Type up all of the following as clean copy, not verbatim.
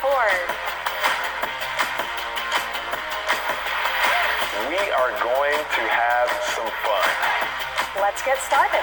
Ford. We are going to have some fun. Let's get started.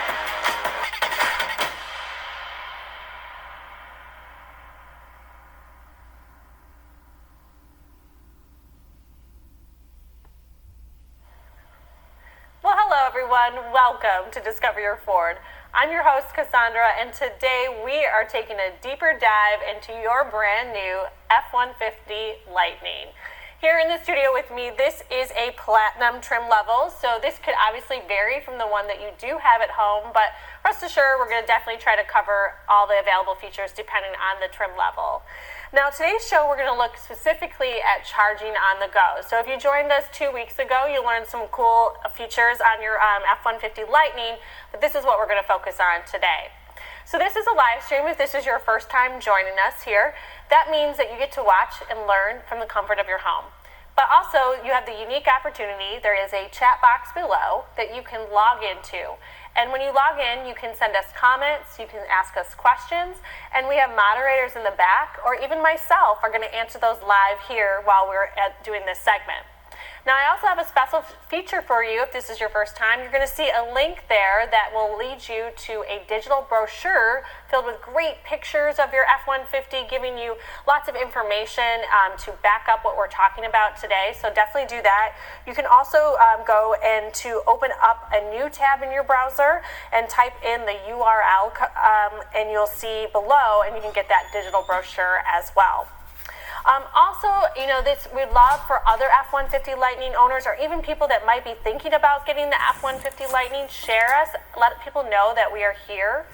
Well, hello everyone. Welcome to Discover Your Ford. I'm your host, Cassandra, and today we are taking a deeper dive into your brand new F-150 Lightning. Here in the studio with me, this is a platinum trim level, so this could obviously vary from the one that you do have at home, but rest assured we're going to definitely try to cover all the available features depending on the trim level. Now today's show we're going to look specifically at charging on the go. So if you joined us 2 weeks ago, you learned some cool features on your F-150 Lightning, but this is what we're going to focus on today. So this is a live stream. If this is your first time joining us here, that means that you get to watch and learn from the comfort of your home. But also, you have the unique opportunity, there is a chat box below that you can log into. And when you log in, you can send us comments, you can ask us questions, and we have moderators in the back, or even myself are going to answer those live here while we're doing this segment. Now, I also have a special feature for you. If this is your first time, you're going to see a link there that will lead you to a digital brochure filled with great pictures of your F-150, giving you lots of information to back up what we're talking about today. So definitely do that. You can also go and to open up a new tab in your browser and type in the URL, and you'll see below, and you can get that digital brochure as well. Also, we'd love for other F-150 Lightning owners or even people that might be thinking about getting the F-150 Lightning, share us, let people know that we are here,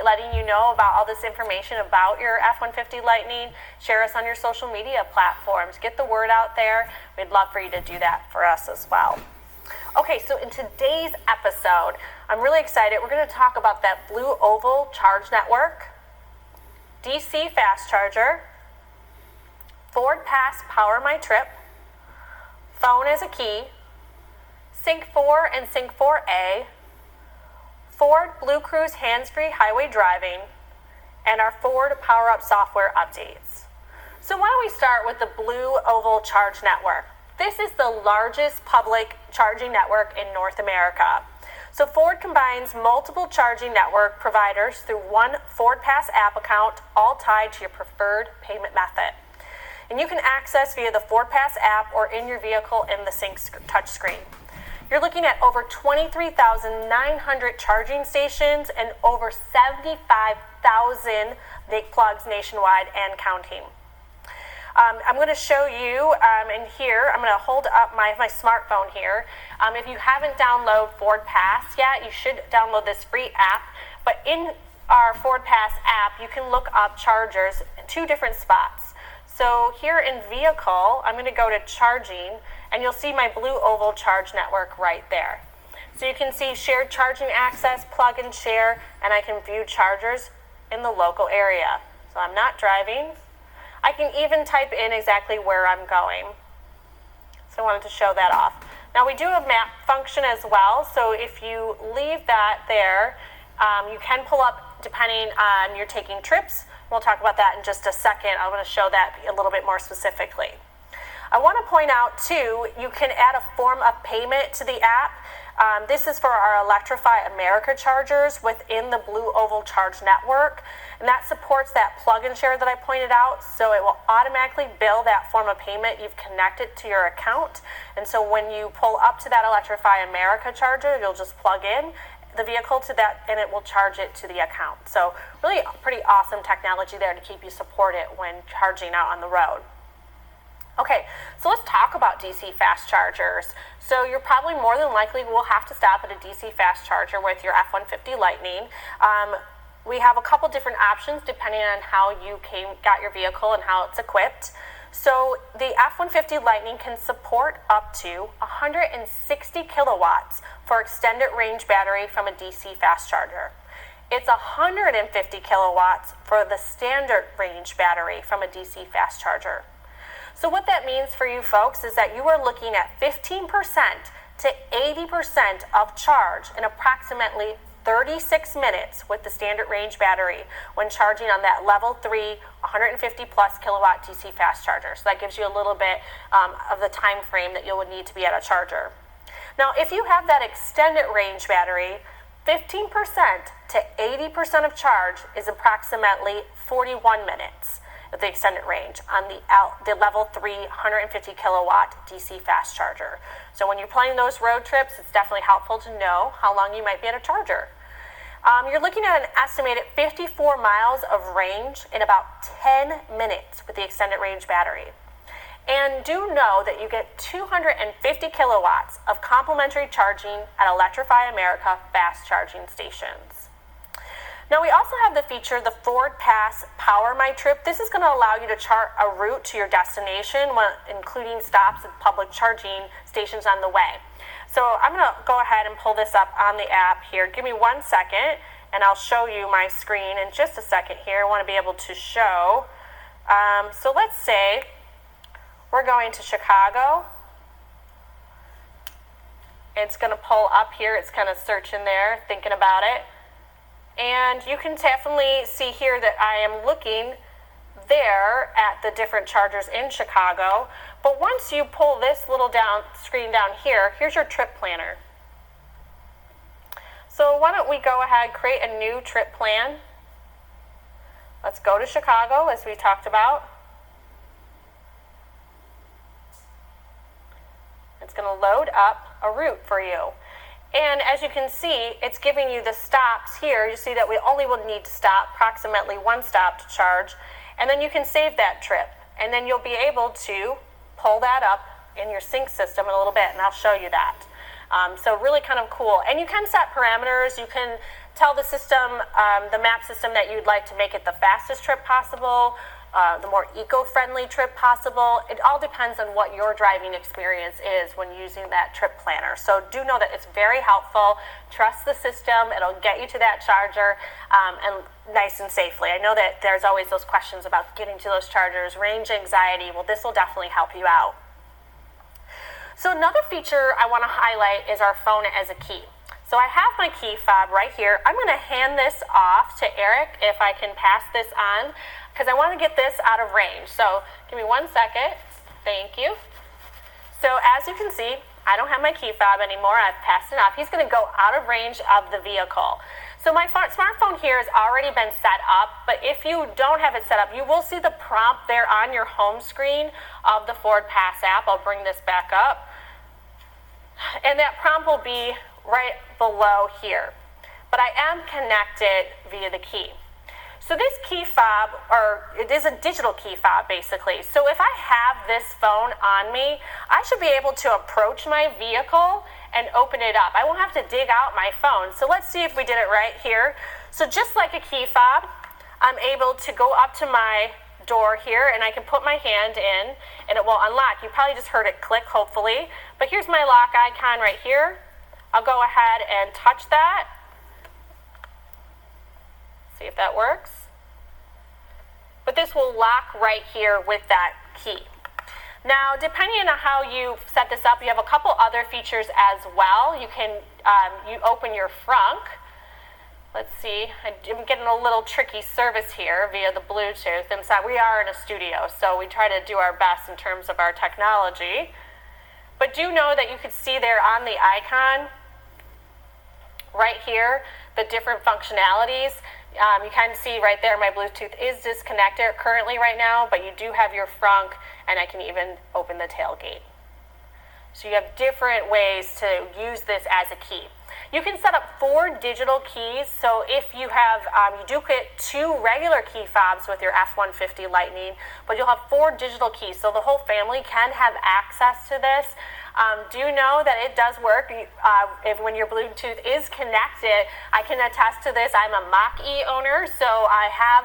letting you know about all this information about your F-150 Lightning. Share us on your social media platforms. Get the word out there. We'd love for you to do that for us as well. Okay, so in today's episode, I'm really excited. We're going to talk about that Blue Oval Charge Network, DC Fast Charger, Ford Pass Power My Trip, Phone as a Key, Sync 4 and Sync 4A, Ford Blue Cruise Hands-Free Highway Driving, and our Ford Power Up software updates. So why don't we start with the Blue Oval Charge Network. This is the largest public charging network in North America. So Ford combines multiple charging network providers through one Ford Pass app account, all tied to your preferred payment method. And you can access via the Ford Pass app or in your vehicle in the Sync touchscreen. You're looking at over 23,900 charging stations and over 75,000 plugs nationwide and counting. I'm going to show you, and here, I'm going to hold up my smartphone here. If you haven't downloaded Ford Pass yet, you should download this free app. But in our Ford Pass app, you can look up chargers in two different spots. So here in vehicle, I'm going to go to charging, and you'll see my Blue Oval Charge Network right there. So you can see shared charging access, plug and share, and I can view chargers in the local area. So I'm not driving. I can even type in exactly where I'm going. So I wanted to show that off. Now we do have map function as well, so if you leave that there, you can pull up depending on you're taking trips. We'll talk about that in just a second. I want to show that a little bit more specifically. I want to point out, too, you can add a form of payment to the app. This is for our Electrify America chargers within the Blue Oval Charge Network, and that supports that plug and share that I pointed out, so it will automatically bill that form of payment you've connected to your account. And so when you pull up to that Electrify America charger, you'll just plug in the vehicle to that, and it will charge it to the account. So really pretty awesome technology there to keep you supported when charging out on the road. Okay, so let's talk about DC fast chargers. So you're probably more than likely will have to stop at a DC fast charger with your F-150 Lightning. We have a couple different options depending on how you got your vehicle and how it's equipped. So the F-150 Lightning can support up to 160 kilowatts for extended range battery from a DC fast charger. It's 150 kilowatts for the standard range battery from a DC fast charger. So what that means for you folks is that you are looking at 15% to 80% of charge in approximately 36 minutes with the standard range battery when charging on that level 3 150 plus kilowatt DC fast charger. So that gives you a little bit of the time frame that you would need to be at a charger. Now, if you have that extended range battery, 15% to 80% of charge is approximately 41 minutes at the extended range on the level 3 150 kilowatt DC fast charger. So when you're planning those road trips, it's definitely helpful to know how long you might be at a charger. You're looking at an estimated 54 miles of range in about 10 minutes with the extended range battery. And do know that you get 250 kilowatts of complimentary charging at Electrify America fast charging stations. Now we also have the feature, the Ford Pass Power My Trip. This is going to allow you to chart a route to your destination, including stops at public charging stations on the way. So I'm going to go ahead and pull this up on the app here. Give me 1 second and I'll show you my screen in just a second here. I want to be able to show. So let's say we're going to Chicago. It's going to pull up here. It's kind of searching there, thinking about it. And you can definitely see here that I am looking there at the different chargers in Chicago. But once you pull this little screen down here, here's your trip planner. So why don't we go ahead, create a new trip plan. Let's go to Chicago, as we talked about. It's going to load up a route for you. And as you can see, it's giving you the stops here. You see that we only will need to stop approximately 1 stop to charge. And then you can save that trip. And then you'll be able to pull that up in your sync system in a little bit, and I'll show you that. So really kind of cool. And you can set parameters. You can tell the system, the map system, that you'd like to make it the fastest trip possible, the more eco-friendly trip possible. It all depends on what your driving experience is when using that trip planner. So do know that it's very helpful. Trust the system. It'll get you to that charger and nice and safely. I know that there's always those questions about getting to those chargers, range anxiety. Well, this will definitely help you out. So another feature I want to highlight is our phone as a key. So I have my key fob right here. I'm going to hand this off to Eric if I can pass this on, because I want to get this out of range. So give me 1 second. Thank you. So as you can see, I don't have my key fob anymore. I've passed it off. He's going to go out of range of the vehicle. So my smartphone here has already been set up, but if you don't have it set up, you will see the prompt there on your home screen of the Ford Pass app. I'll bring this back up. And that prompt will be right below here. But I am connected via the key. So this key fob, or it is a digital key fob basically. So if I have this phone on me, I should be able to approach my vehicle and open it up. I won't have to dig out my phone. So let's see if we did it right here. So just like a key fob, I'm able to go up to my door here and I can put my hand in and it will unlock. You probably just heard it click, hopefully. But here's my lock icon right here. I'll go ahead and touch that. See if that works. But this will lock right here with that key. Now, depending on how you set this up, you have a couple other features as well. You can you open your frunk. Let's see, I'm getting a little tricky service here via the Bluetooth. And so we are in a studio, so we try to do our best in terms of our technology. But do know that you could see there on the icon right here the different functionalities. You can see right there my Bluetooth is disconnected currently right now, but you do have your frunk, and I can even open the tailgate. So you have different ways to use this as a key. You can set up 4 digital keys. So if you have, you do get 2 regular key fobs with your F-150 Lightning, but you'll have 4 digital keys. So the whole family can have access to this. Do know that it does work. When your Bluetooth is connected, I can attest to this. I'm a Mach-E owner, so I have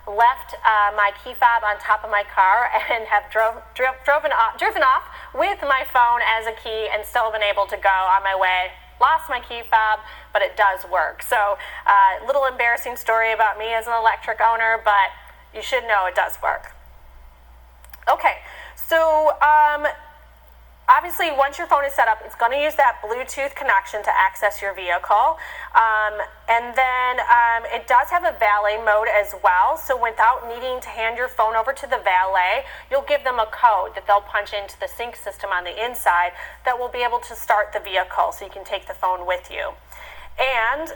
left my key fob on top of my car and have driven off with my phone as a key and still been able to go on my way. Lost my key fob, but it does work. So a little embarrassing story about me as an electric owner, but you should know it does work. Okay, so obviously obviously, once your phone is set up, it's going to use that Bluetooth connection to access your vehicle. And then it does have a valet mode as well. So without needing to hand your phone over to the valet, you'll give them a code that they'll punch into the sync system on the inside that will be able to start the vehicle so you can take the phone with you. And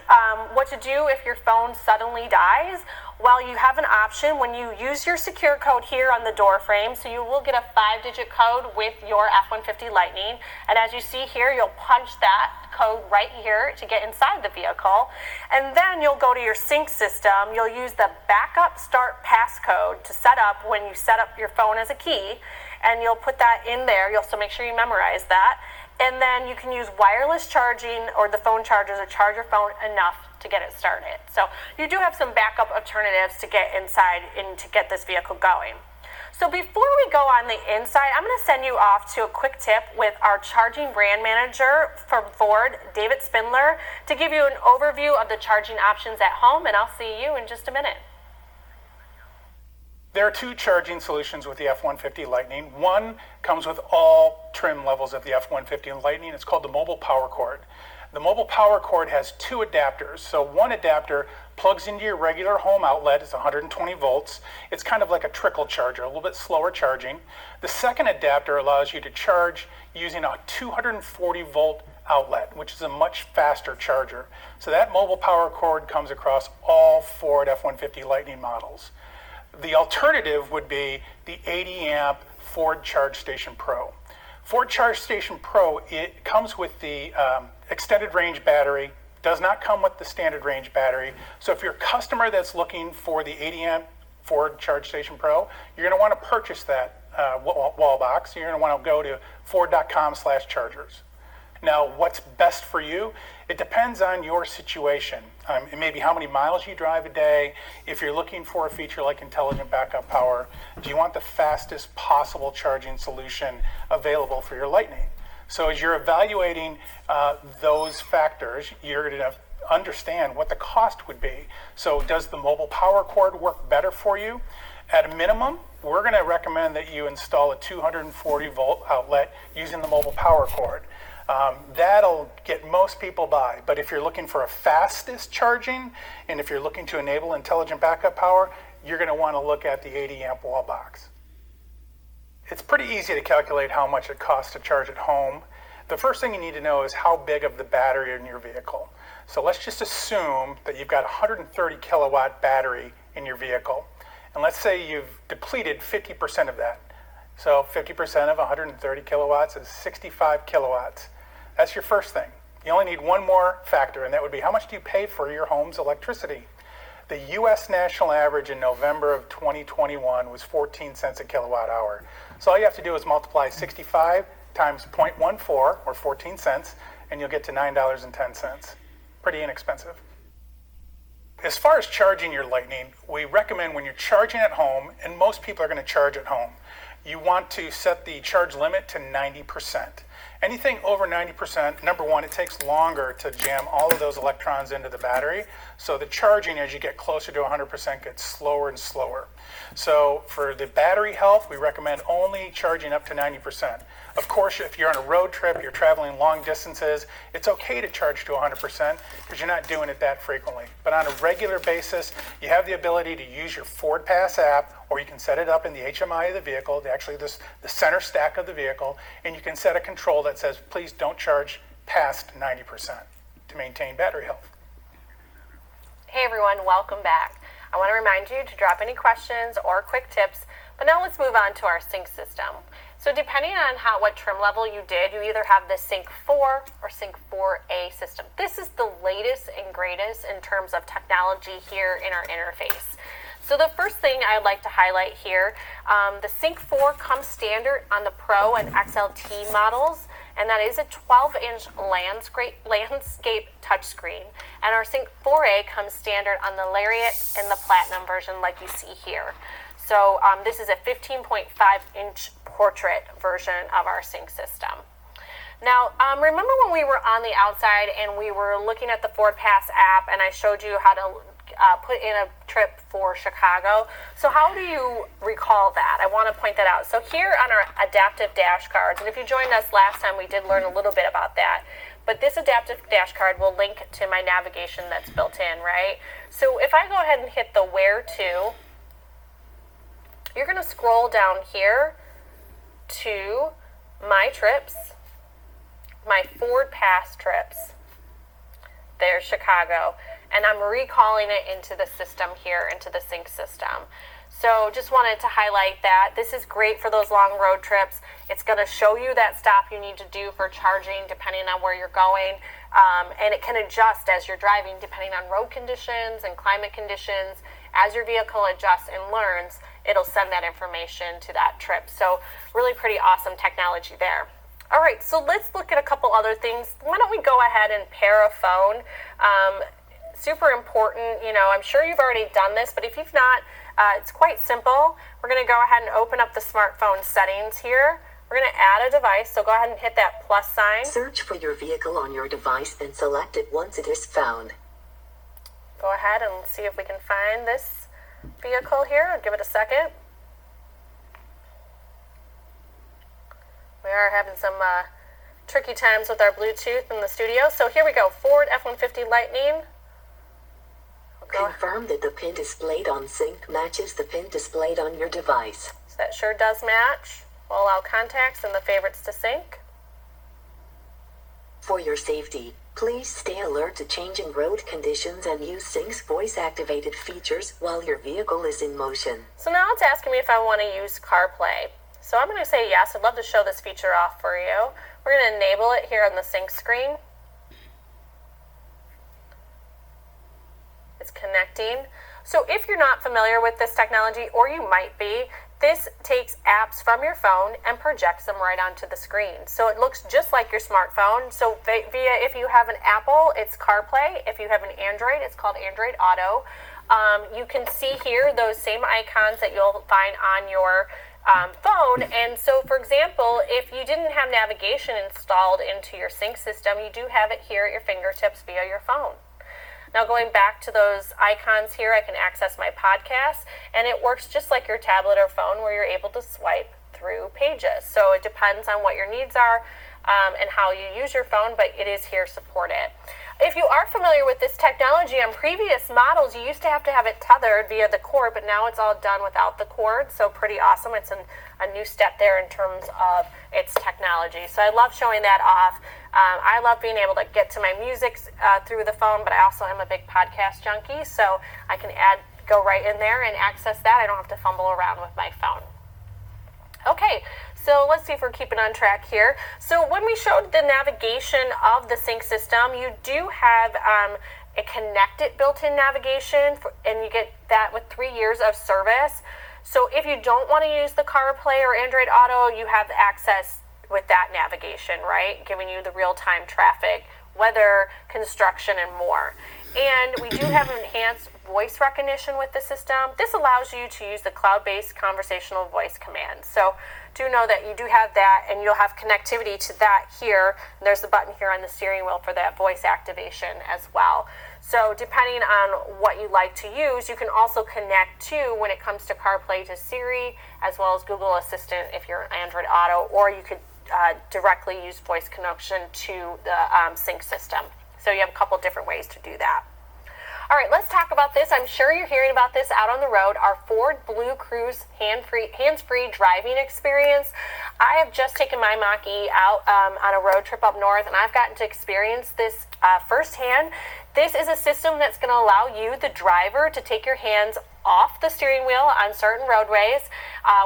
what to do if your phone suddenly dies? Well, you have an option when you use your secure code here on the door frame. So you will get a 5-digit code with your F-150 Lightning. And as you see here, you'll punch that code right here to get inside the vehicle. And then you'll go to your sync system. You'll use the backup start passcode to set up when you set up your phone as a key. And you'll put that in there. You'll still make sure you memorize that. And then you can use wireless charging or the phone charger to charge your phone enough to get it started. So you do have some backup alternatives to get inside and to get this vehicle going. So before we go on the inside, I'm going to send you off to a quick tip with our charging brand manager from Ford, David Spindler, to give you an overview of the charging options at home, and I'll see you in just a minute. There are two charging solutions with the F-150 Lightning. One comes with all trim levels of the F-150 Lightning. It's called the mobile power cord. The mobile power cord has two adapters. So one adapter plugs into your regular home outlet. It's 120 volts. It's kind of like a trickle charger, a little bit slower charging. The second adapter allows you to charge using a 240 volt outlet, which is a much faster charger. So that mobile power cord comes across all Ford F-150 Lightning models. The alternative would be the 80 amp Ford Charge Station Pro. Ford Charge Station Pro, it comes with the extended range battery, does not come with the standard range battery. So if you're a customer that's looking for the 80 amp Ford Charge Station Pro, you're going to want to purchase that wall box. You're going to want to go to ford.com/chargers. Now, what's best for you? It depends on your situation. It may be how many miles you drive a day. If you're looking for a feature like intelligent backup power, do you want the fastest possible charging solution available for your Lightning? So as you're evaluating those factors, you're going to understand what the cost would be. So does the mobile power cord work better for you? At a minimum, we're going to recommend that you install a 240 volt outlet using the mobile power cord. That'll get most people by. But if you're looking for a fastest charging, and if you're looking to enable intelligent backup power, you're going to want to look at the 80 amp wall box. It's pretty easy to calculate how much it costs to charge at home. The first thing you need to know is how big of the battery in your vehicle. So let's just assume that you've got a 130 kilowatt battery in your vehicle. And let's say you've depleted 50% of that. So 50% of 130 kilowatts is 65 kilowatts. That's your first thing. You only need one more factor, and that would be how much do you pay for your home's electricity? The U.S. national average in November of 2021 was 14 cents a kilowatt hour. So all you have to do is multiply 65 times 0.14, or 14 cents, and you'll get to $9.10. Pretty inexpensive. As far as charging your Lightning, we recommend when you're charging at home, and most people are going to charge at home, you want to set the charge limit to 90%. Anything over 90%, number one, it takes longer to jam all of those electrons into the battery. So the charging as you get closer to 100% gets slower and slower. So for the battery health, we recommend only charging up to 90%. Of course, if you're on a road trip, you're traveling long distances, it's okay to charge to 100% because you're not doing it that frequently. But on a regular basis, you have the ability to use your Ford Pass app, or you can set it up in the HMI of the vehicle, the center stack of the vehicle, and you can set a control that says, please don't charge past 90% to maintain battery health. Hey everyone, welcome back. I want to remind you to drop any questions or quick tips, but now let's move on to our sync system. So depending on what trim level you did, you either have the Sync 4 or Sync 4A system. This is the latest and greatest in terms of technology here in our interface. So the first thing I'd like to highlight here, the Sync 4 comes standard on the Pro and XLT models, and that is a 12-inch landscape touchscreen. And our Sync 4A comes standard on the Lariat and the Platinum version like you see here. So this is a 15.5-inch portrait version of our sync system. Now, remember when we were on the outside and we were looking at the Ford Pass app and I showed you how to put in a trip for Chicago. So how do you recall that? I want to point that out. So here on our adaptive dash cards, and if you joined us last time, we did learn a little bit about that. But this adaptive dash card will link to my navigation that's built in, right? So if I go ahead and hit the where to, you're going to scroll down here to my trips, my forward pass trips. There's Chicago, and I'm recalling it into the system here, into the sync system. So just wanted to highlight that. This is great for those long road trips. It's going to show you that stop you need to do for charging depending on where you're going, and it can adjust as you're driving depending on road conditions and climate conditions. As your vehicle adjusts and learns, it'll send that information to that trip. So really pretty awesome technology there. All right, so let's look at a couple other things. Why don't we go ahead and pair a phone? Super important, I'm sure you've already done this, but if you've not, it's quite simple. We're going to go ahead and open up the smartphone settings here. We're going to add a device, so go ahead and hit that plus sign. Search for your vehicle on your device and select it once it is found. Go ahead and see if we can find this vehicle here. I'll give it a second. We are having some tricky times with our Bluetooth in the studio. So here we go, Ford F-150 Lightning. Confirm that the pin displayed on sync matches the pin displayed on your device. So that sure does match. We'll allow contacts and the favorites to sync. For your safety, please stay alert to changing road conditions and use Sync's voice-activated features while your vehicle is in motion. So now it's asking me if I want to use CarPlay. So I'm going to say yes. I'd love to show this feature off for you. We're going to enable it here on the sync screen. It's connecting. So if you're not familiar with this technology, or you might be, this takes apps from your phone and projects them right onto the screen. So it looks just like your smartphone. So if you have an Apple, it's CarPlay. If you have an Android, it's called Android Auto. You can see here those same icons that you'll find on your phone. And so, for example, if you didn't have navigation installed into your sync system, you do have it here at your fingertips via your phone. Now going back to those icons here, I can access my podcasts, and it works just like your tablet or phone where you're able to swipe through pages. So it depends on what your needs are and how you use your phone, but it is here supported. If you are familiar with this technology, on previous models, you used to have it tethered via the cord, but now it's all done without the cord, so pretty awesome. It's a new step there in terms of its technology. So I love showing that off. I love being able to get to my music through the phone, but I also am a big podcast junkie, so I can go right in there and access that. I don't have to fumble around with my phone. Okay, so let's see if we're keeping on track here. So when we showed the navigation of the sync system, you do have a connected built-in navigation, and you get that with 3 years of service. So if you don't want to use the CarPlay or Android Auto, you have access with that navigation, right? Giving you the real-time traffic, weather, construction, and more. And we do have enhanced voice recognition with the system. This allows you to use the cloud-based conversational voice command. So do know that you do have that, and you'll have connectivity to that here. And there's the button here on the steering wheel for that voice activation as well. So depending on what you like to use, you can also connect to, when it comes to CarPlay, to Siri, as well as Google Assistant if you're an Android Auto, or you could directly use voice connection to the sync system. So you have a couple different ways to do that. All right, let's talk about this. I'm sure you're hearing about this out on the road, our Ford Blue Cruise hands-free driving experience. I have just taken my Mach-E out on a road trip up north, and I've gotten to experience this firsthand. This is a system that's going to allow you, the driver, to take your hands off the steering wheel on certain roadways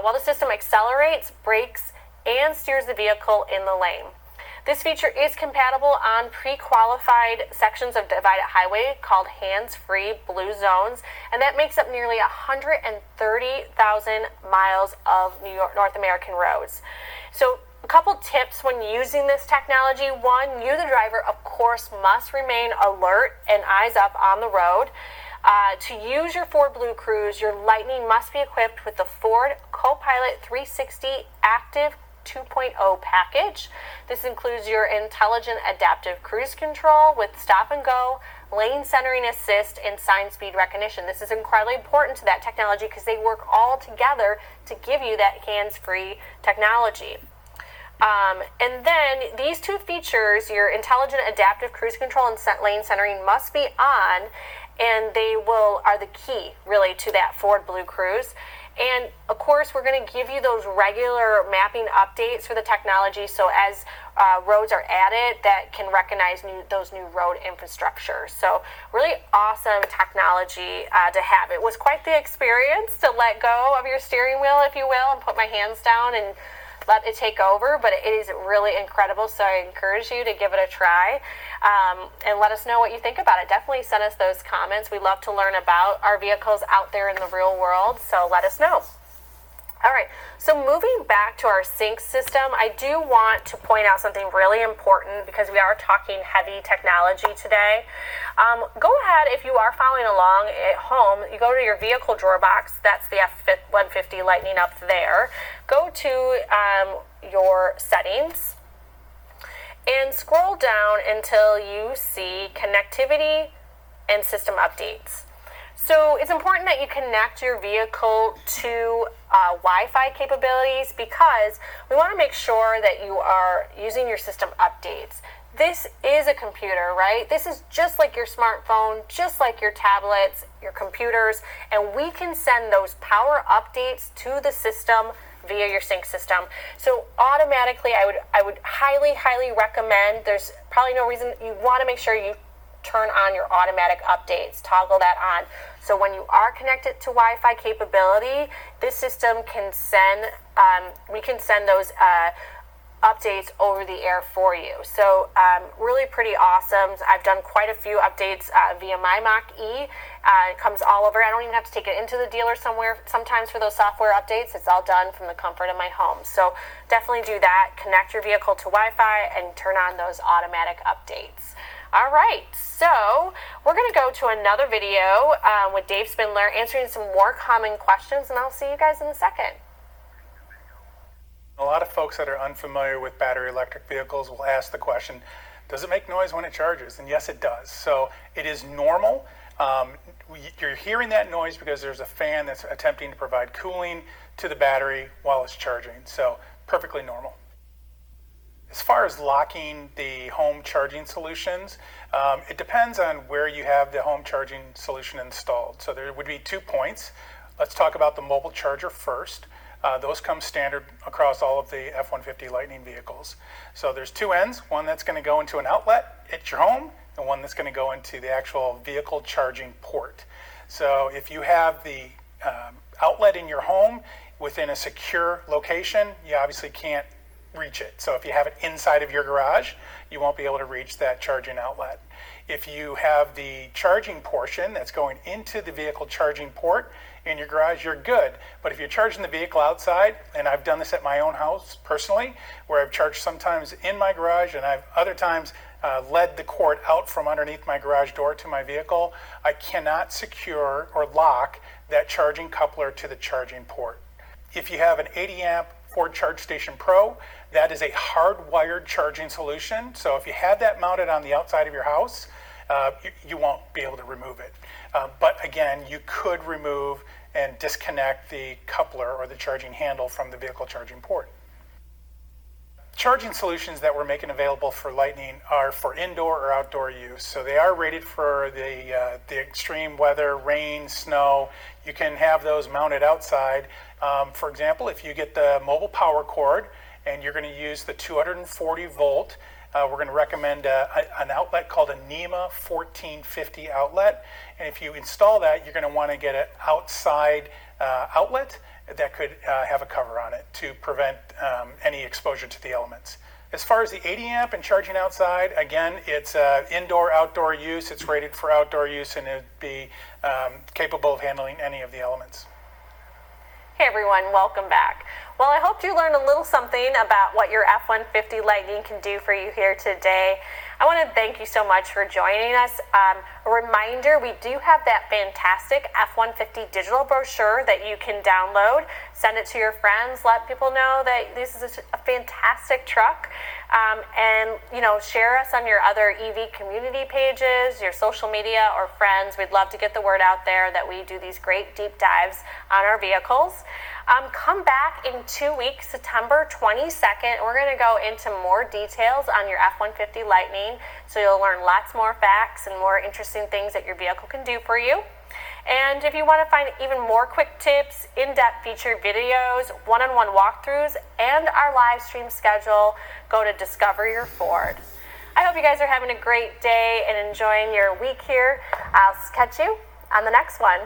while the system accelerates, brakes, and steers the vehicle in the lane. This feature is compatible on pre-qualified sections of divided highway called hands-free blue zones, and that makes up nearly 130,000 miles of North American roads. So a couple tips when using this technology. One, you, the driver, of course, must remain alert and eyes up on the road. To use your Ford Blue Cruise, your Lightning must be equipped with the Ford Copilot 360 Active 2.0 package. This includes your intelligent adaptive cruise control with stop and go, lane centering assist, and sign speed recognition. This is incredibly important to that technology because they work all together to give you that hands-free technology. And then these two features, your intelligent adaptive cruise control and lane centering, must be on, and they are the key really to that Ford Blue Cruise. And of course, we're going to give you those regular mapping updates for the technology, so as roads are added, that can recognize those new road infrastructure. So really awesome technology to have. It was quite the experience to let go of your steering wheel, if you will, and put my hands down and let it take over, but it is really incredible, so I encourage you to give it a try, and let us know what you think about it. Definitely send us those comments. We love to learn about our vehicles out there in the real world, so let us know. All right, so moving back to our sync system, I do want to point out something really important because we are talking heavy technology today. Go ahead, if you are following along at home, you go to your vehicle drawer box, that's the F-150 Lightning up there. Go to your settings and scroll down until you see connectivity and system updates. So it's important that you connect your vehicle to Wi-Fi capabilities because we want to make sure that you are using your system updates. This is a computer, right? This is just like your smartphone, just like your tablets, your computers, and we can send those power updates to the system via your sync system. So automatically, I would highly recommend, there's probably no reason, you want to make sure you turn on your automatic updates, toggle that on. So when you are connected to Wi-Fi capability, this system can send, we can send those updates over the air for you. So really pretty awesome. I've done quite a few updates via my Mach-E. It comes all over. I don't even have to take it into the dealer sometimes for those software updates. It's all done from the comfort of my home. So definitely do that. Connect your vehicle to Wi-Fi and turn on those automatic updates. All right, so we're going to go to another video with Dave Spindler answering some more common questions, and I'll see you guys in a second. A lot of folks that are unfamiliar with battery electric vehicles will ask the question, does it make noise when it charges? And yes, it does. So it is normal. You're hearing that noise because there's a fan that's attempting to provide cooling to the battery while it's charging. So perfectly normal. As far as locking the home charging solutions, it depends on where you have the home charging solution installed. So there would be 2 points. Let's talk about the mobile charger first. Those come standard across all of the F-150 Lightning vehicles. So there's 2 ends, one that's going to go into an outlet at your home and one that's going to go into the actual vehicle charging port. So if you have the outlet in your home within a secure location, you obviously can't reach it. So if you have it inside of your garage, you won't be able to reach that charging outlet. If you have the charging portion that's going into the vehicle charging port in your garage, you're good. But if you're charging the vehicle outside, and I've done this at my own house personally, where I've charged sometimes in my garage and I've other times led the cord out from underneath my garage door to my vehicle, I cannot secure or lock that charging coupler to the charging port. If you have an 80 amp Ford Charge Station Pro, that is a hardwired charging solution. So if you have that mounted on the outside of your house, you won't be able to remove it. But again, you could remove and disconnect the coupler or the charging handle from the vehicle charging port. Charging solutions that we're making available for Lightning are for indoor or outdoor use. So they are rated for the extreme weather, rain, snow. You can have those mounted outside. For example, if you get the mobile power cord and you're going to use the 240 volt, we're going to recommend an outlet called a NEMA 1450 outlet. And if you install that, you're going to want to get an outside outlet that could have a cover on it to prevent any exposure to the elements. As far as the 80 amp and charging outside, again, it's indoor, outdoor use. It's rated for outdoor use and it'd be capable of handling any of the elements. Hey everyone, welcome back. Well, I hope you learned a little something about what your F-150 Lightning can do for you here today. I want to thank you so much for joining us. A reminder, we do have that fantastic F-150 digital brochure that you can download. send it to your friends. Let people know that this is a fantastic truck. And share us on your other EV community pages, your social media, or friends. We'd love to get the word out there that we do these great deep dives on our vehicles. Come back in 2 weeks, September 22nd. We're going to go into more details on your F-150 Lightning, so you'll learn lots more facts and more interesting things that your vehicle can do for you. And if you want to find even more quick tips, in-depth featured videos, one-on-one walkthroughs, and our live stream schedule, go to Discover Your Ford. I hope you guys are having a great day and enjoying your week here. I'll catch you on the next one.